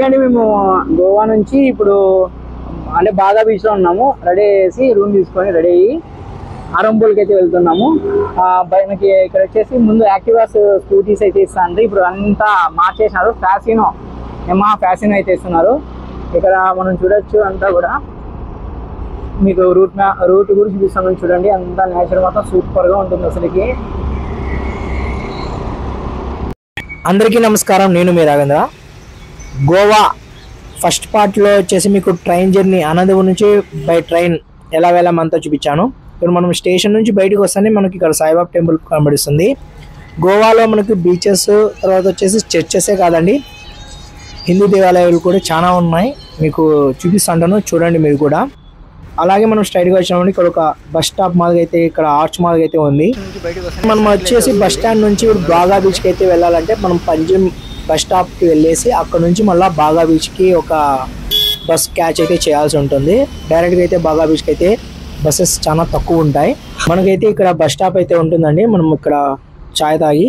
అండి మేము గోవా నుంచి ఇప్పుడు అంటే బాగా బీచ్లో ఉన్నాము. రెడీ చేసి రూమ్ తీసుకొని రెడీ అయ్యి ఆరంపూల్కి అయితే వెళ్తున్నాము. మనకి ఇక్కడ వచ్చేసి ముందు యాక్టివాస్ స్కూటీస్ అయితే ఇస్తాను. ఇప్పుడు అంతా మార్చేసినారు. ఫ్యాసినో ఫ్యాసినో అయితే ఇస్తున్నారు. ఇక్కడ మనం చూడొచ్చు అంతా కూడా. మీకు రూట్ కూడా చూపిస్తాను చూడండి. అంతా నేచర్ మొత్తం సూపర్గా ఉంటుంది అసలుకి. అందరికీ నమస్కారం, నేను మీ రాఘవేంద్ర. గోవా ఫస్ట్ పార్ట్లో వచ్చేసి మీకు ట్రైన్ జర్నీ అనంతపురం నుంచి బై ట్రైన్ ఎలా వెళ్ళామంతా చూపించాను. ఇప్పుడు మనం స్టేషన్ నుంచి బయటకు వస్తేనే మనకి ఇక్కడ సాయిబాబా టెంపుల్ కనబడిస్తుంది. గోవాలో మనకి బీచెస్ తర్వాత వచ్చేసి చర్చెసే కాదండి, హిందూ దేవాలయాలు కూడా చాలా ఉన్నాయి. మీకు చూపిస్తాను, చూడండి మీరు కూడా. అలాగే మనం స్ట్రైట్గా వచ్చినామంటే ఇక్కడ ఒక బస్ స్టాప్ మాదిరి అయితే, ఇక్కడ ఆర్చ్ మాదిరి అయితే ఉంది. మనం వచ్చేసి బస్ స్టాండ్ నుంచి ఇప్పుడు బాగా బీచ్కి అయితే వెళ్ళాలంటే మనం పంజిమ్ బస్ స్టాప్కి వెళ్ళేసి అక్కడ నుంచి మళ్ళీ బాగా బీచ్కి ఒక బస్ క్యాచ్ అయితే చేయాల్సి ఉంటుంది. డైరెక్ట్గా అయితే బాగా బీచ్కి అయితే బస్సెస్ చాలా తక్కువ ఉంటాయి. మనకైతే ఇక్కడ బస్ స్టాప్ అయితే ఉంటుందండి. మనం ఇక్కడ చాయ్ తాగి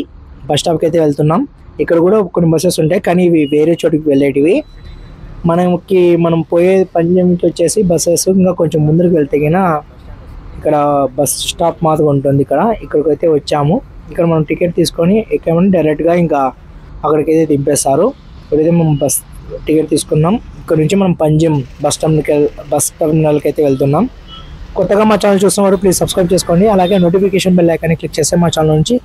బస్ స్టాప్కి అయితే వెళ్తున్నాం. ఇక్కడ కూడా కొన్ని బస్సెస్ ఉంటాయి, కానీ ఇవి వేరే చోటుకి వెళ్ళేటివి. మనం పోయే పంజంకి వచ్చేసి బస్సెస్ ఇంకా కొంచెం ముందుకు వెళ్తే గిన ఇక్కడ బస్ స్టాప్ మాత్రం ఉంటుంది. ఇక్కడికి అయితే వచ్చాము. ఇక్కడ మనం టికెట్ తీసుకొని ఎక్కామంటే డైరెక్ట్గా ఇంకా అక్కడికైతే దింపేస్తారు. ఇప్పుడైతే మనం బస్ టికెట్ తీసుకున్నాం. ఇక్కడ నుంచి మనం పంజిమ్ బస్ టర్మినల్కి అయితే వెళ్తున్నాం. కొత్తగా మా ఛానల్ చూస్తున్నవారు ప్లీజ్ సబ్స్క్రైబ్ చేసుకోండి. అలాగే నోటిఫికేషన్ బెల్ ఐకాన్ని క్లిక్ చేస్తే మా ఛానల్ నుంచి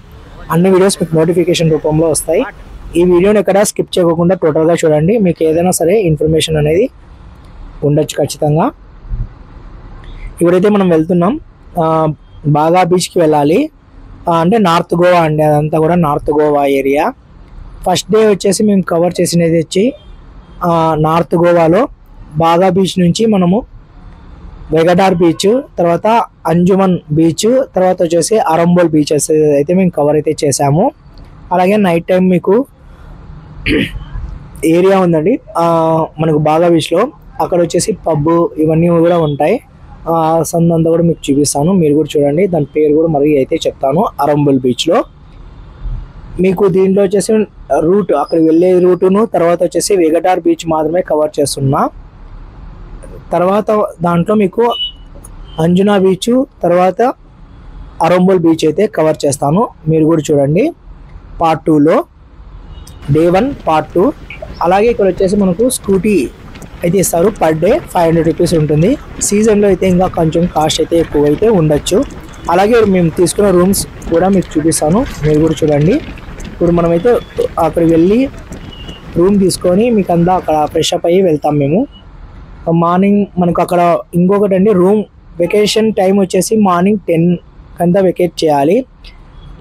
అన్ని వీడియోస్ మీకు నోటిఫికేషన్ రూపంలో వస్తాయి. ఈ వీడియోని ఎక్కడ స్కిప్ చేయకుండా టోటల్గా చూడండి. మీకు ఏదైనా సరే ఇన్ఫర్మేషన్ అనేది ఉండొచ్చు ఖచ్చితంగా. ఇప్పుడైతే మనం వెళ్తున్నాం, బాగా బీచ్కి వెళ్ళాలి. అంటే నార్త్ గోవా అండి, అదంతా కూడా north Goa area. First day వచ్చేసి మేము కవర్ చేసినది వచ్చి నార్త్ గోవాలో బాగా బీచ్ నుంచి మనము వెగడార్ బీచ్, తర్వాత అంజుమన్ బీచ్, తర్వాత వచ్చేసి అరంబోల్ బీచెస్ అయితే మేము కవర్ అయితే చేసాము. అలాగే నైట్ టైం మీకు ఏరియా ఉందండి మనకు బాగా బీచ్లో. అక్కడ వచ్చేసి పబ్ ఇవన్నీ కూడా ఉంటాయి. సందంతా కూడా మీకు చూపిస్తాను, మీరు కూడా చూడండి. దాని పేరు కూడా మరి అయితే చెప్తాను. అరంబోల్ బీచ్లో మీకు దీంట్లో వచ్చేసి రూట్, అక్కడికి వెళ్ళే రూటును, తర్వాత వచ్చేసి వెగడార్ బీచ్ మాత్రమే కవర్ చేస్తున్నా. తర్వాత దాంట్లో మీకు అంజునా బీచ్, తర్వాత అరంబోల్ బీచ్ అయితే కవర్ చేస్తాను. మీరు కూడా చూడండి పార్ట్ 2లో, డే 1 పార్ట్ 2. అలాగే ఇక్కడ వచ్చేసి మనకు స్కూటీ అయితే ఇస్తారు. పర్ డే 500 రూపీస్ ఉంటుంది. సీజన్లో అయితే ఇంకా కొంచెం కాస్ట్ అయితే ఎక్కువ అయితే ఉండొచ్చు. అలాగే మేము తీసుకున్న రూమ్స్ కూడా మీకు చూపిస్తాను, మీరు కూడా చూడండి. ఇప్పుడు మనమైతే అక్కడికి వెళ్ళి రూమ్ తీసుకొని మీకు అంతా అక్కడ ఫ్రెష్ అప్ అయ్యి వెళ్తాం మేము. మార్నింగ్ మనకు అక్కడ ఇంకొకటి అండి, రూమ్ వెకేషన్ టైం వచ్చేసి మార్నింగ్ 10 కంతా వెకేట్ చేయాలి.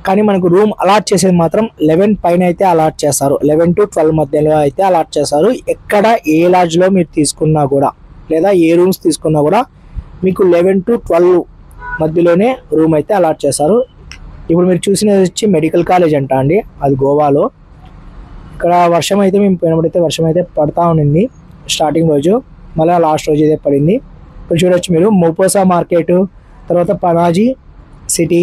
కానీ మనకు రూమ్ అలాట్ చేసేది మాత్రం 11 పైన అయితే అలాట్ చేస్తారు. 11 to 12 మధ్యలో అయితే అలాట్ చేస్తారు. ఎక్కడ ఏ లాడ్జ్లో మీరు తీసుకున్నా కూడా, లేదా ఏ రూమ్స్ తీసుకున్నా కూడా మీకు 11 to 12 మధ్యలోనే రూమ్ అయితే అలాట్ చేస్తారు. ఇప్పుడు మీరు చూసినది వచ్చి మెడికల్ కాలేజ్ అంట అండి, అది గోవాలో. ఇక్కడ వర్షం అయితే మేము పోయినప్పుడైతే వర్షం అయితే పడతా ఉన్నింది స్టార్టింగ్ రోజు, మళ్ళీ లాస్ట్ రోజు అయితే పడింది. ఇప్పుడు చూడొచ్చు మీరు మోపోసా మార్కెట్, తర్వాత పనాజీ సిటీ.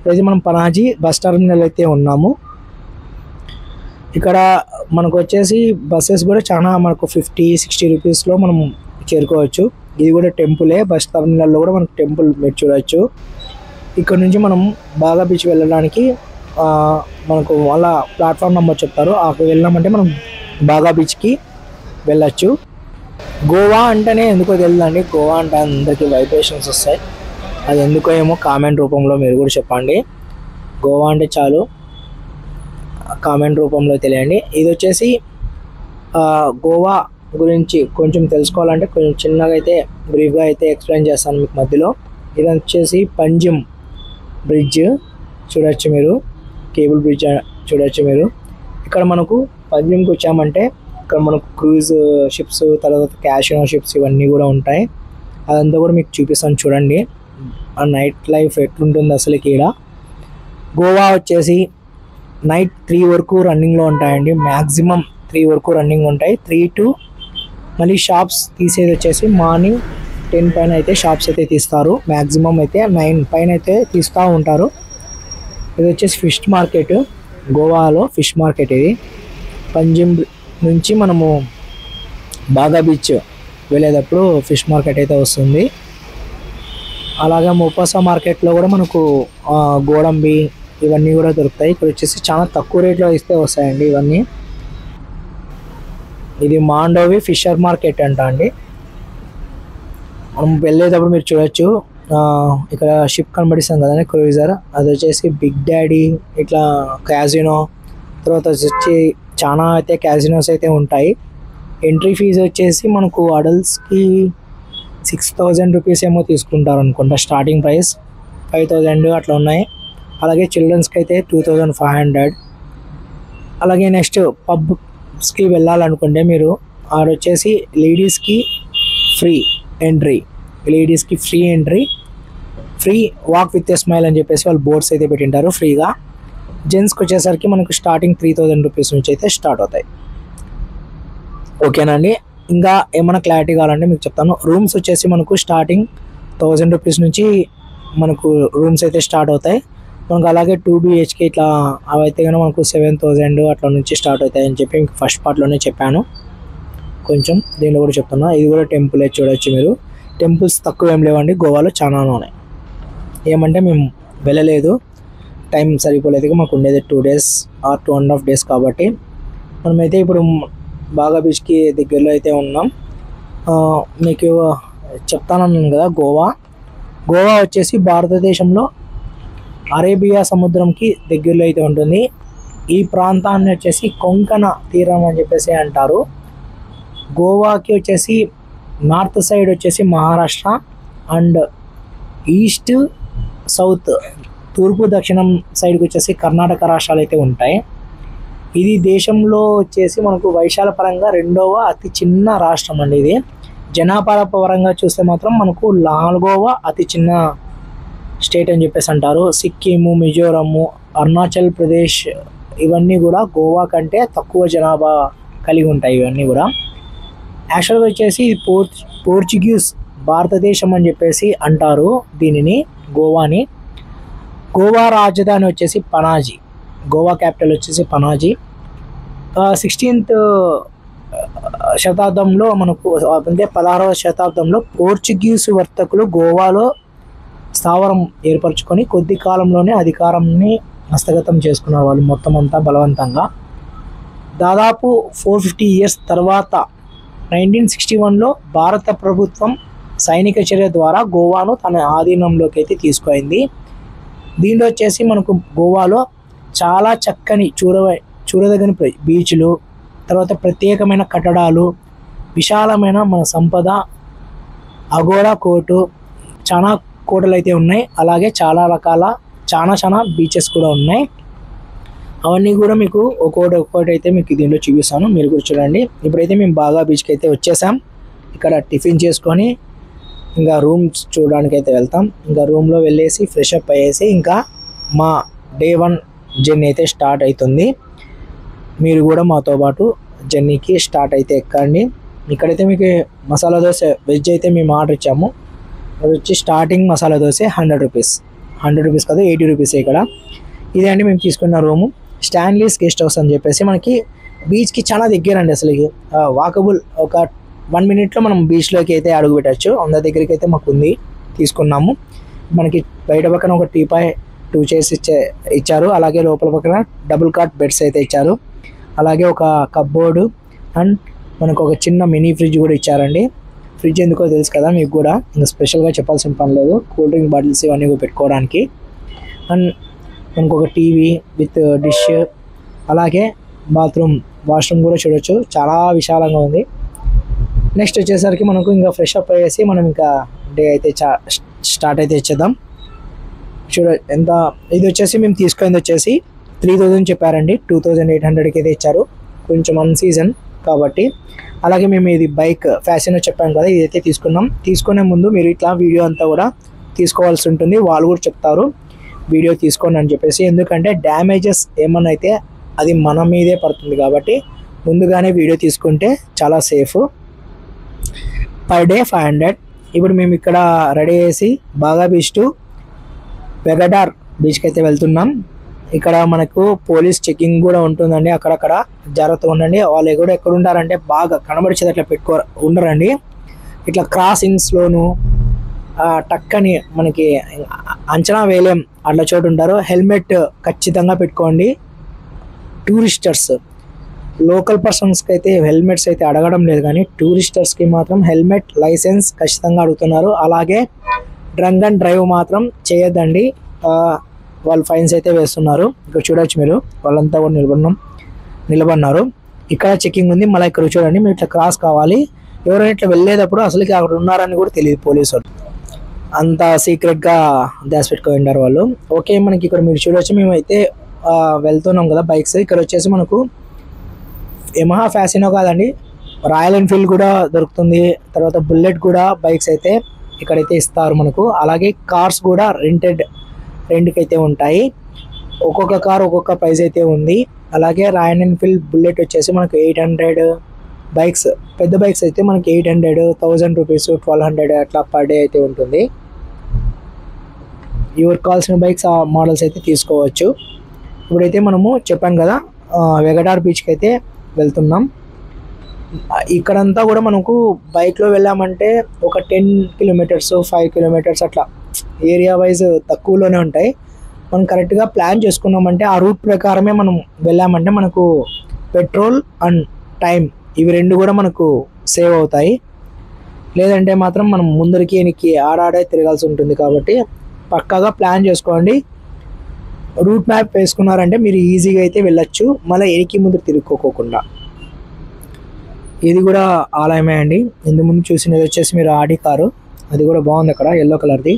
అయితే మనం పనాజీ బస్ టర్మినల్ అయితే ఉన్నాము. ఇక్కడ మనకు వచ్చేసి బస్సెస్ కూడా చాలా మనకు 50-60 రూపీస్లో మనం చేరుకోవచ్చు. ఇది కూడా టెంపులే, బస్ టర్మినల్లో కూడా మనకు టెంపుల్ మీరు చూడవచ్చు. ఇక్కడ నుంచి మనం బాగా బీచ్ వెళ్ళడానికి మనకు వాళ్ళ ప్లాట్ఫామ్ నెంబర్ చెప్తారు. అక్కడ వెళ్ళామంటే మనం బాగా బీచ్కి వెళ్ళచ్చు. గోవా అంటేనే ఎందుకో తెలియదండి, గోవా అంటే అందరికీ వైబ్రేషన్స్ వస్తాయి. అది ఎందుకో ఏమో కామెంట్ రూపంలో మీరు కూడా చెప్పండి. గోవా అంటే చాలు కామెంట్ రూపంలో తెలియండి. ఇది వచ్చేసి గోవా గురించి కొంచెం తెలుసుకోవాలంటే కొంచెం చిన్నగా అయితే బ్రీఫ్గా అయితే ఎక్స్ప్లెయిన్ చేస్తాను మీకు మధ్యలో. ఇది వచ్చేసి పంజిమ్ బ్రిడ్జ్ చూడొచ్చు మీరు, కేబుల్ బ్రిడ్జ్ చూడొచ్చు మీరు. ఇక్కడ మనకు పంజిమ్కి వచ్చామంటే ఇక్కడ మనకు క్రూజ్ షిప్స్, తర్వాత క్యాషినో షిప్స్ ఇవన్నీ కూడా ఉంటాయి. అదంతా కూడా మీకు చూపిస్తాను చూడండి. ఆ నైట్ లైఫ్ ఎట్లుంటుంది అసలుకి. ఇక్కడ గోవా వచ్చేసి నైట్ 3 వరకు రన్నింగ్లో ఉంటాయండి. మ్యాక్సిమం 3 వరకు రన్నింగ్ ఉంటాయి. 3 to మళ్ళీ షాప్స్ తీసేది వచ్చేసి మార్నింగ్ 10 పైన అయితే షాప్స్ అయితే తీస్తారు. మ్యాక్సిమం అయితే 9 పైన అయితే తీస్తూ ఉంటారు. ఇది వచ్చేసి ఫిష్ మార్కెట్, గోవాలో ఫిష్ మార్కెట్. ఇది పంజిమ్ నుంచి మనము బాగా బీచ్ వెళ్ళేటప్పుడు ఫిష్ మార్కెట్ అయితే వస్తుంది. అలాగే మొపాసా మార్కెట్లో కూడా మనకు గోడంబి ఇవన్నీ కూడా దొరుకుతాయి. ఇక్కడ వచ్చేసి చాలా తక్కువ రేట్లో ఇస్తే వస్తాయండి ఇవన్నీ. ఇది మాండోవి ఫిషర్ మార్కెట్ అంట అండి. మనం వెళ్ళేటప్పుడు మీరు చూడొచ్చు, ఇక్కడ షిప్ కనబడిస్తాం కదండి, క్రూజర్. అది వచ్చేసి బిగ్ డాడీ, ఇట్లా క్యాజినో, తర్వాత వచ్చి చాలా అయితే క్యాజినోస్ అయితే ఉంటాయి. ఎంట్రీ ఫీజు వచ్చేసి మనకు అడల్ట్స్కి 6,000 రూపీస్ ఏమో తీసుకుంటారు అనుకుంటా. స్టార్టింగ్ ప్రైస్ 5,000 అట్లా ఉన్నాయి. అలాగే చిల్డ్రన్స్కి అయితే 2,500. అలాగే నెక్స్ట్ పబ్స్కి వెళ్ళాలనుకుంటే మీరు ఆడొచ్చేసి లేడీస్కి free entry, free walk with a smile అని చెప్పేసి వాళ్ళు బోర్డ్స్ అయితే పెట్టింటారు ఫ్రీగా. జెంట్స్కి వచ్చేసరికి మనకు స్టార్టింగ్ 3,000 రూపీస్ నుంచి అయితే స్టార్ట్ అవుతాయి. ఓకేనండి. ఇంకా ఏమైనా క్లారిటీ కావాలంటే మీకు చెప్తాను. రూమ్స్ వచ్చేసి మనకు స్టార్టింగ్ 1,000 రూపీస్ నుంచి మనకు రూమ్స్ అయితే స్టార్ట్ అవుతాయి మనకు. అలాగే 2 BHK ఇట్లా అవైతే కానీ మనకు 7,000 అట్లా నుంచి స్టార్ట్ అవుతాయి అని చెప్పి మీకు ఫస్ట్ పార్ట్లోనే చెప్పాను. కొంచెం దీనిలో కూడా చెప్తున్నా. ఇది కూడా టెంపుల్ చూడొచ్చు మీరు. టెంపుల్స్ తక్కువ ఏం లేవండి, గోవాలో చాలా ఉన్నాయి. ఏమంటే మేము వెళ్ళలేదు, టైం సరిపోలేదు, మాకు ఉండేది 2 days ఆర్ 2.5 days కాబట్టి. మనమైతే ఇప్పుడు బాగా బీచ్కి దగ్గరలో అయితే ఉన్నాం. మీకు చెప్తానన్నాను కదా, గోవా వచ్చేసి భారతదేశంలో అరేబియా సముద్రంకి దగ్గరలో అయితే ఉంటుంది. ఈ ప్రాంతాన్ని వచ్చేసి కొంకణ తీరం అని చెప్పేసి అంటారు. గోవాకి వచ్చేసి నార్త్ సైడ్ వచ్చేసి మహారాష్ట్ర అండ్ ఈస్ట్ సౌత్ తూర్పు దక్షిణం సైడ్కి వచ్చేసి కర్ణాటక రాష్ట్రాలు అయితే ఉంటాయి. ఇది దేశంలో వచ్చేసి మనకు వైశాల పరంగా 2వ అతి చిన్న రాష్ట్రం అండి. ఇది జనాభా పరంగా చూస్తే మాత్రం మనకు 4వ అతి చిన్న స్టేట్ అని చెప్పేసి అంటారు. సిక్కిము, మిజోరము, అరుణాచల్ ప్రదేశ్ ఇవన్నీ కూడా గోవా కంటే తక్కువ జనాభా కలిగి ఉంటాయి. ఇవన్నీ కూడా యాక్చువల్గా వచ్చేసి పోర్చుగీస్ భారతదేశం అని చెప్పేసి అంటారు దీనిని, గోవాని. గోవా రాజధాని వచ్చేసి పనాజీ, గోవా క్యాపిటల్ వచ్చేసి పనాజీ. 16th శతాబ్దంలో మనకు అంటే 16వ శతాబ్దంలో పోర్చుగీసు వర్తకులు గోవాలో స్థావరం ఏర్పరచుకొని కొద్ది కాలంలోనే అధికారాన్ని హస్తగతం చేసుకున్నారు వాళ్ళు మొత్తం అంతా బలవంతంగా. దాదాపు 450 years తర్వాత 1961లో భారత ప్రభుత్వం సైనిక చర్య ద్వారా గోవాను తన ఆధీనంలోకి అయితే తీసుకుంది. దీంట్లో వచ్చేసి మనకు గోవాలో చాలా చక్కని చూడదగిన బీచ్లు, తర్వాత ప్రత్యేకమైన కట్టడాలు, విశాలమైన మన సంపద, అగోరా కోర్టు, చాలా కోటలు అయితే ఉన్నాయి. అలాగే చాలా రకాల చాలా బీచెస్ కూడా ఉన్నాయి. అవన్నీ కూడా మీకు ఒక్కొక్కటి అయితే మీకు దీనిలో చూపిస్తాను, మీరు కూడా చూడండి. ఇప్పుడైతే మేము బాగా బీచ్కి అయితే వచ్చేసాం. ఇక్కడ టిఫిన్ చేసుకొని ఇంకా రూమ్స్ చూడడానికి అయితే వెళ్తాం. ఇంకా రూమ్లో వెళ్ళేసి ఫ్రెష్ అప్ అయ్యేసి ఇంకా మా Day 1 జర్నీ అయితే స్టార్ట్ అవుతుంది. మీరు కూడా మాతో పాటు జర్నీకి స్టార్ట్ అయితే ఎక్కండి. ఇక్కడైతే మీకు మసాలా దోశ వెజ్ అయితే మేము ఆర్డర్ ఇచ్చాము. అది వచ్చి starting masala dosa 100 rupees, 100 rupees కాదు 80 రూపీస్ ఇక్కడ. ఇదే అండి మేము తీసుకున్న రూము, స్టాన్లీస్ గెస్ట్ హౌస్ అని చెప్పేసి. మనకి బీచ్కి చాలా దగ్గర అండి, అసలు వాకబుల్. ఒక 1 minute మనం బీచ్లోకి అయితే అడుగు పెట్టచ్చు. అంద దగ్గరికి అయితే మాకు ఉంది, తీసుకున్నాము. మనకి బయట పక్కన ఒక టీపాయ్ 2 chairs ఇచ్చారు. అలాగే లోపల పక్కన డబుల్ కాట్ బెడ్స్ అయితే ఇచ్చారు. అలాగే ఒక కప్బోర్డు అండ్ మనకు ఒక చిన్న మినీ ఫ్రిడ్జ్ కూడా ఇచ్చారండి. ఫ్రిడ్జ్ ఎందుకో తెలుసు కదా మీకు కూడా, ఇంకా స్పెషల్గా చెప్పాల్సిన పని లేదు. కూల్ డ్రింక్ బాటిల్స్ ఇవన్నీ పెట్టుకోవడానికి. అండ్ మనకు ఒక టీవీ విత్ డిష్, అలాగే వాష్రూమ్ కూడా చూడొచ్చు, చాలా విశాలంగా ఉంది. నెక్స్ట్ వచ్చేసరికి మనకు ఇంకా ఫ్రెష్ అప్ అయ్యేసి మనం ఇంకా డే అయితే స్టార్ట్ అయితే ఇచ్చేద్దాం. ఎంత ఇది వచ్చేసి మేము తీసుకుంది వచ్చేసి 3,000 చెప్పారండి, 2,800కి అయితే ఇచ్చారు, కొంచెం అన్ సీజన్ కాబట్టి. అలాగే మేము ఇది బైక్ ఫ్యాషన్ చెప్పాం కదా, ఇదైతే తీసుకున్నాం. తీసుకునే ముందు మీరు ఇట్లా వీడియో అంతా కూడా తీసుకోవాల్సి ఉంటుంది, వాళ్ళు కూడా చెప్తారు వీడియో తీసుకోండి అని చెప్పేసి. ఎందుకంటే డ్యామేజెస్ ఏమన్నా అయితే అది మన మీదే పడుతుంది కాబట్టి ముందుగానే వీడియో తీసుకుంటే చాలా సేఫ్. Per day 500. ఇప్పుడు మేము ఇక్కడ రెడీ చేసి బాగా బీచ్ టు వెగడార్ బీచ్కి అయితే వెళ్తున్నాం. ఇక్కడ మనకు పోలీస్ చెకింగ్ కూడా ఉంటుందండి. అక్కడక్కడ జాగ్రత్తగా ఉండండి. వాళ్ళు కూడా ఎక్కడ ఉంటారంటే బాగా కనబడిచేది అట్లా ఉండరండి. ఇట్లా క్రాసింగ్స్లోను టక్కని మనకి అంచనా వేయలేం అట్లా చోటు ఉంటారు. హెల్మెట్ ఖచ్చితంగా పెట్టుకోండి. టూరిస్టర్స్, లోకల్ పర్సన్స్కి అయితే హెల్మెట్స్ అయితే అడగడం లేదు, కానీ టూరిస్టర్స్కి మాత్రం హెల్మెట్, లైసెన్స్ ఖచ్చితంగా అడుగుతున్నారు. అలాగే డ్రంక్ అండ్ డ్రైవ్ మాత్రం చేయొద్దండి. వాళ్ళు ఫైన్స్ అయితే వేస్తున్నారు. ఇక్కడ చూడొచ్చు మీరు, వాళ్ళంతా కూడా నిలబడినారు. ఇక్కడ చెకింగ్ ఉంది. మళ్ళీ ఇక్కడ చూడండి, మీరు ఇట్లా క్రాస్ కావాలి. ఎవరైనా ఇట్లా వెళ్ళేటప్పుడు అసలుకి అక్కడ ఉన్నారని కూడా తెలియదు పోలీసు వాళ్ళు, అంత సీక్రెట్గా దాచిపెట్టుకొని ఉంటారు వాళ్ళు. ఓకే, మనకి ఇక్కడ మీరు చూడొచ్చు, మేమైతే వెళ్తున్నాం కదా బైక్స్. ఇక్కడ వచ్చేసి మనకు యమహా ఫ్యాసినో కాదండి, రాయల్ ఎన్ఫీల్డ్ కూడా దొరుకుతుంది. తర్వాత బుల్లెట్ కూడా బైక్స్ అయితే ఇక్కడైతే ఇస్తారు మనకు. అలాగే కార్స్ కూడా రెంట్కి అయితే ఉంటాయి. ఒక్కొక్క కార్ ఒక్కొక్క ప్రైస్ అయితే ఉంది. అలాగే రాయల్ ఎన్ఫీల్డ్ బుల్లెట్ వచ్చేసి మనకు 800, బైక్స్ పెద్ద బైక్స్ అయితే మనకి 800, 1000 రూపీస్, 1200 అట్లా పర్ డే అయితే ఉంటుంది. ఎవరికి కావాల్సిన బైక్స్ ఆ మోడల్స్ అయితే తీసుకోవచ్చు. ఇప్పుడైతే మనము చెప్పాను కదా వెగటార్ బీచ్కి అయితే వెళ్తున్నాం. ఇక్కడంతా కూడా మనకు బైక్లో వెళ్ళామంటే ఒక 10 కిలోమీటర్స్, 5 కిలోమీటర్స్ అట్లా ఏరియా వైజ్ తక్కువలోనే ఉంటాయి. మనం కరెక్ట్గా ప్లాన్ చేసుకున్నామంటే ఆ రూట్ ప్రకారమే మనం వెళ్ళామంటే మనకు పెట్రోల్ అండ్ టైం ఇవి రెండు కూడా మనకు సేవ్ అవుతాయి. లేదంటే మాత్రం మనం ముందరికి వెనక్కి ఆడాడే తిరగాల్సి ఉంటుంది. కాబట్టి పక్కాగా ప్లాన్ చేసుకోండి. రూట్ మ్యాప్ వేసుకున్నారంటే మీరు ఈజీగా అయితే వెళ్ళొచ్చు, మళ్ళీ ఎనికి ముందు తిరుక్కోకుండా. ఇది కూడా ఆలయమే అండి. ఇందు ముందు చూసినది వచ్చేసి మీరు ఆడి కారు, అది కూడా బాగుంది అక్కడ, ఎల్లో కలర్ది.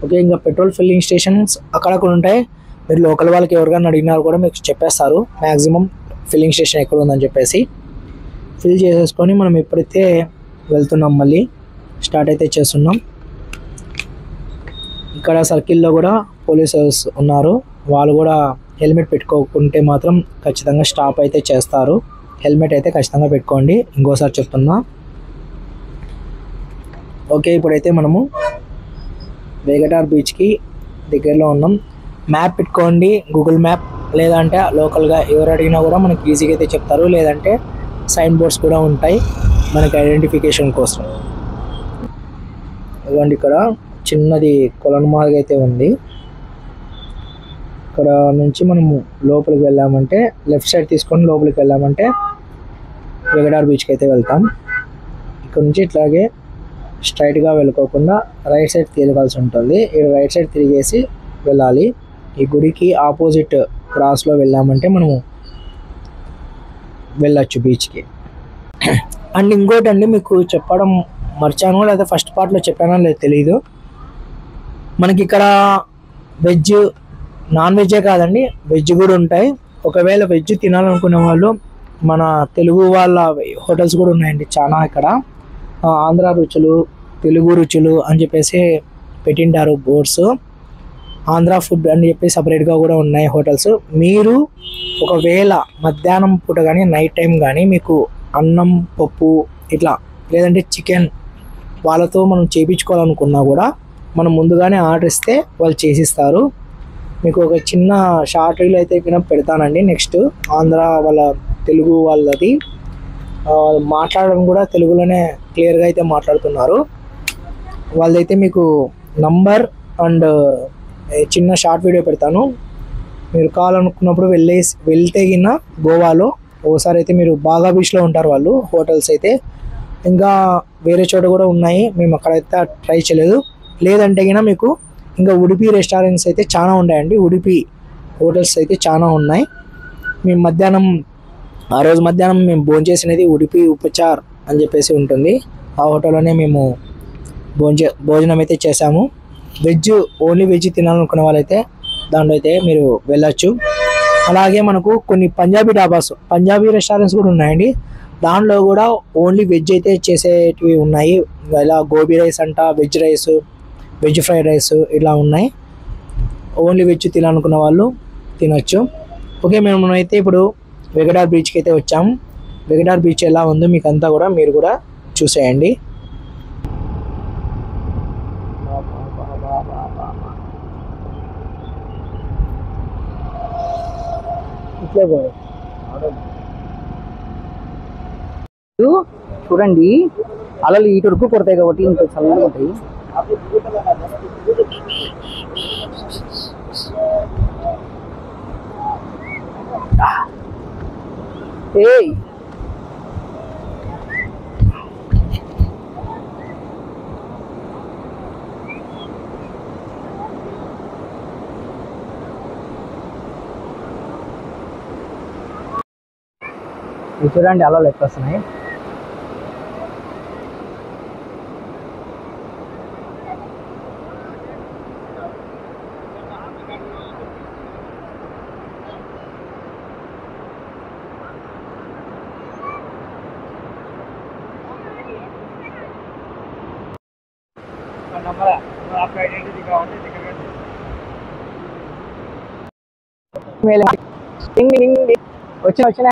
ఓకే, ఇంకా పెట్రోల్ ఫిల్లింగ్ స్టేషన్స్ అక్కడక్కడ ఉంటాయి. మీరు లోకల్ వాళ్ళకి ఎవరికైనా అడిగినారు కూడా మీకు చెప్పేస్తారు మ్యాక్సిమం ఫిల్లింగ్ స్టేషన్ ఎక్కడ ఉందని చెప్పేసి. ఫిల్ చేసేసుకొని మనం ఎప్పుడైతే వెళ్తున్నాం మళ్ళీ స్టార్ట్ అయితే చేస్తున్నాం. ఇక్కడ సర్కిల్లో కూడా పోలీసర్స్ ఉన్నారు. వాళ్ళు కూడా హెల్మెట్ పెట్టుకోకుంటే మాత్రం ఖచ్చితంగా స్టాప్ అయితే చేస్తారు. హెల్మెట్ అయితే ఖచ్చితంగా పెట్టుకోండి, ఇంకోసారి చెప్తున్నా. ఓకే, ఇప్పుడైతే మనము వెగటార్ బీచ్కి దగ్గరలో ఉన్నాం. మ్యాప్ పెట్టుకోండి, గూగుల్ మ్యాప్, లేదంటే లోకల్గా ఎవరు అడిగినా కూడా మనకి ఈజీగా అయితే చెప్తారు. లేదంటే సైన్ బోర్డ్స్ కూడా ఉంటాయి మనకి ఐడెంటిఫికేషన్ కోసం. ఇవ్వండి, ఇక్కడ చిన్నది కొలను మార్గం అయితే ఉంది. ఇక్కడ నుంచి మనము లోపలికి వెళ్ళామంటే లెఫ్ట్ సైడ్ తీసుకొని లోపలికి వెళ్ళామంటే వెగటార్ బీచ్కి అయితే వెళ్తాం. ఇక్కడ నుంచి ఇట్లాగే స్ట్రైట్గా వెళ్ళుకోకుండా రైట్ సైడ్ తిరగాల్సి ఉంటుంది. ఇక్కడ రైట్ సైడ్ తిరిగేసి వెళ్ళాలి. ఈ గుడికి ఆపోజిట్ క్రాస్లో వెళ్ళామంటే మనము వెళ్ళొచ్చు బీచ్కి. అండ్ ఇంకోటి అండి, మీకు చెప్పడం మర్చాను, లేదా ఫస్ట్ పార్ట్లో చెప్పానో లేదు తెలియదు. మనకి ఇక్కడ వెజ్, నాన్ వెజ్జే కాదండి, వెజ్ కూడా ఉంటాయి. ఒకవేళ వెజ్ తినాలనుకునే వాళ్ళు మన తెలుగు వాళ్ళ హోటల్స్ కూడా ఉన్నాయండి చాలా. ఇక్కడ ఆంధ్ర రుచులు, తెలుగు రుచులు అని చెప్పేసి పెట్టింటారు బోర్డ్స్. ఆంధ్ర ఫుడ్ అని చెప్పి సపరేట్గా కూడా ఉన్నాయి హోటల్స్. మీరు ఒకవేళ మధ్యాహ్నం పూట కానీ నైట్ టైం కానీ మీకు అన్నం, పప్పు ఇట్లా లేదంటే చికెన్ వాళ్ళతో మనం చేయించుకోవాలనుకున్నా కూడా మనం ముందుగానే ఆర్డర్ ఇస్తే వాళ్ళు చేసిస్తారు. మీకు ఒక చిన్న షార్ట్ రీల్ అయితే పెడతానండి. నెక్స్ట్ ఆంధ్ర వాళ్ళ, తెలుగు వాళ్ళది మాట్లాడడం కూడా తెలుగులోనే క్లియర్గా అయితే మాట్లాడుతున్నారు. వాళ్ళదైతే మీకు నంబర్ అండ్ చిన్న షార్ట్ వీడియో పెడతాను. మీరు కావాలనుకున్నప్పుడు వెళ్తే గిన్న గోవాలో ఓసారి అయితే మీరు బాగా బీచ్లో ఉంటారు వాళ్ళు హోటల్స్ అయితే. ఇంకా వేరే చోట కూడా ఉన్నాయి, మేము అక్కడైతే ట్రై చేయలేదు. లేదంటే గిన మీకు ఇంకా ఉడిపి రెస్టారెంట్స్ అయితే చాలా ఉన్నాయండి. ఉడిపి హోటల్స్ అయితే చాలా ఉన్నాయి. మేము ఆ రోజు మధ్యాహ్నం మేము భోంచేసినది ఉడిపి ఉపచార్ అని చెప్పేసి ఉంటుంది. ఆ హోటల్లోనే మేము భోజనం అయితే చేసాము. వెజ్, ఓన్లీ వెజ్ తినాలనుకునే వాళ్ళైతే దాంట్లో అయితే మీరు వెళ్ళొచ్చు. అలాగే మనకు కొన్ని పంజాబీ రెస్టారెంట్స్ కూడా ఉన్నాయండి. దాంట్లో కూడా ఓన్లీ వెజ్ అయితే చేసేటివి ఉన్నాయి. ఇలా గోబీ రైస్ అంట, veg rice, veg fried rice ఇలా ఉన్నాయి. ఓన్లీ వెజ్ తినాలనుకున్న వాళ్ళు తినొచ్చు. ఓకే, మేము అయితే ఇప్పుడు వెగటార్ బీచ్కి అయితే వచ్చాము. వెగటార్ బీచ్ ఎలా ఉందో మీకు అంతా కూడా మీరు కూడా చూసేయండి. చూడండి అలలు ఇటు వరకు కొడతాయి కాబట్టి ఇంత చల్లగా ఉంటాయి. ఏయ్ చూడండి అలలు ఎక్కడ వస్తున్నాయి. వచ్చిన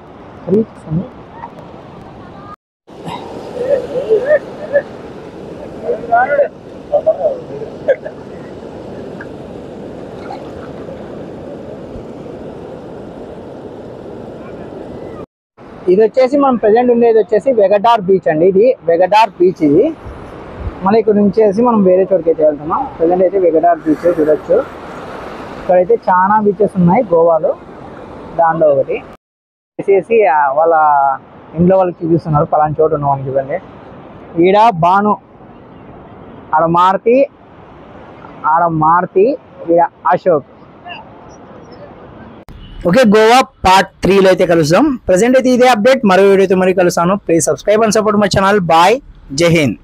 ఇది వచ్చేసి మనం ప్రెజెంట్ ఉండేది వచ్చేసి వెగడార్ బీచ్ అండి. ఇది వెగడార్ బీచ్. ఇది మళ్ళీ ఇక్కడ నుంచి మనం వేరే చోటుకి అయితే వెళ్తున్నాం. ప్రెజెంట్ అయితే వెగడార్ బీచ్ చూడొచ్చు. ఇక్కడైతే చాలా బీచెస్ ఉన్నాయి గోవాలో. దానిలో ఒకటి వచ్చేసి వాళ్ళ ఇంట్లో వాళ్ళకి చూపిస్తున్నారు పలానా చోటు ఉన్నామని. చూడండి ఈడ భాను, ఆడ మారుతి, ఈడ అశోక్. ఓకే, గోవా పార్ట్ 3లో అయితే కలుస్తాం. ప్రెసెంట్ అయితే ఇదే అప్డేట్. మరో వీడియోతో మరి కలుస్తాను. Please subscribe and support my channel. Bye, జై హింద్.